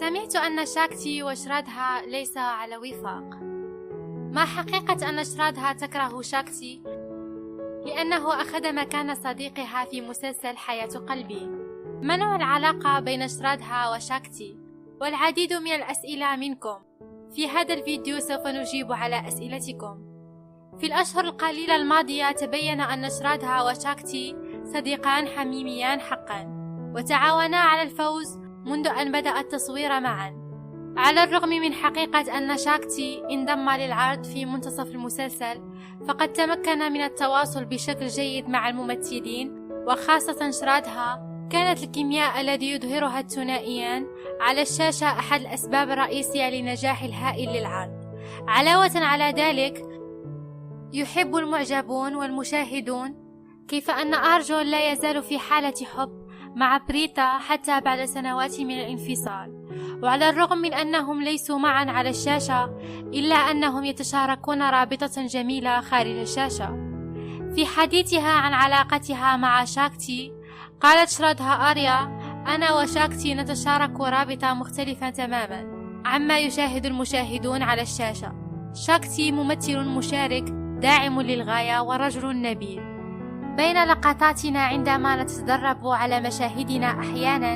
سمعت أن شاكتي وشرادها ليس على وفاق. ما حقيقة أن شرادها تكره شاكتي؟ لأنه أخذ مكان صديقها في مسلسل حياة قلبي. ما نوع العلاقة بين شرادها وشاكتي؟ والعديد من الأسئلة منكم. في هذا الفيديو سوف نجيب على أسئلتكم. في الأشهر القليلة الماضية تبين أن شرادها وشاكتي صديقان حميميان حقا، وتعاونا على الفوز منذ أن بدأ التصوير معا. على الرغم من حقيقة أن شاكتي انضم للعرض في منتصف المسلسل، فقد تمكن من التواصل بشكل جيد مع الممثلين، وخاصة شرادها. كانت الكيمياء الذي يظهرها الثنائيان على الشاشة أحد الأسباب الرئيسية لنجاح الهائل للعرض. علاوة على ذلك، يحب المعجبون والمشاهدون كيف أن أرجون لا يزال في حالة حب مع بريتا حتى بعد سنوات من الانفصال. وعلى الرغم من أنهم ليسوا معا على الشاشة، إلا أنهم يتشاركون رابطة جميلة خارج الشاشة. في حديثها عن علاقتها مع شاكتي، قالت شرادها آريا: أنا وشاكتي نتشارك رابطة مختلفة تماما عما يشاهد المشاهدون على الشاشة. شاكتي ممثل مشارك داعم للغاية ورجل نبيل. بين لقطاتنا عندما نتدرب على مشاهدنا أحيانا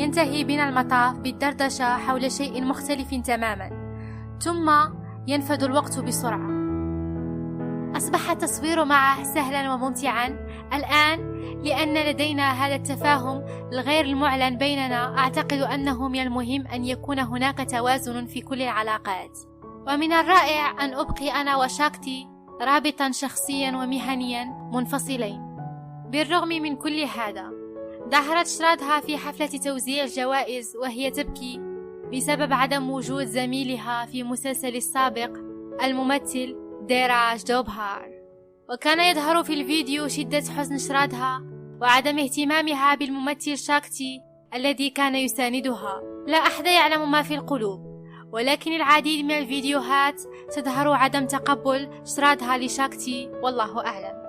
ينتهي بنا المطاف بالدردشة حول شيء مختلف تماما، ثم ينفذ الوقت بسرعة. أصبح التصوير معه سهلا وممتعا الآن، لأن لدينا هذا التفاهم الغير المعلن بيننا. أعتقد أنه من المهم أن يكون هناك توازن في كل العلاقات، ومن الرائع أن أبقي أنا وشاكتي رابطا شخصيا ومهنيا منفصلين. بالرغم من كل هذا، ظهرت شرادها في حفلة توزيع الجوائز وهي تبكي بسبب عدم وجود زميلها في مسلسل السابق الممثل ديراج دوبهار. وكان يظهر في الفيديو شدة حزن شرادها وعدم اهتمامها بالممثل شاكتي الذي كان يساندها. لا أحد يعلم ما في القلوب، ولكن العديد من الفيديوهات تظهر عدم تقبل شرادها لشاكتي، والله أعلم.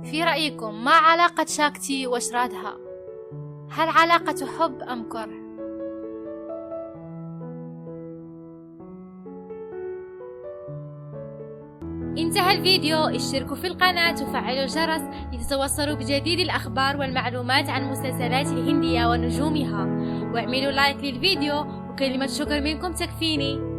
في رأيكم ما علاقة شاكتي وشرادها؟ هل علاقة حب أم كره؟ انتهى الفيديو. اشتركوا في القناة وفعلوا الجرس لتتوصلوا بجديد الأخبار والمعلومات عن المسلسلات الهندية ونجومها، واعملوا لايك للفيديو، وكلمة شكر منكم تكفيني.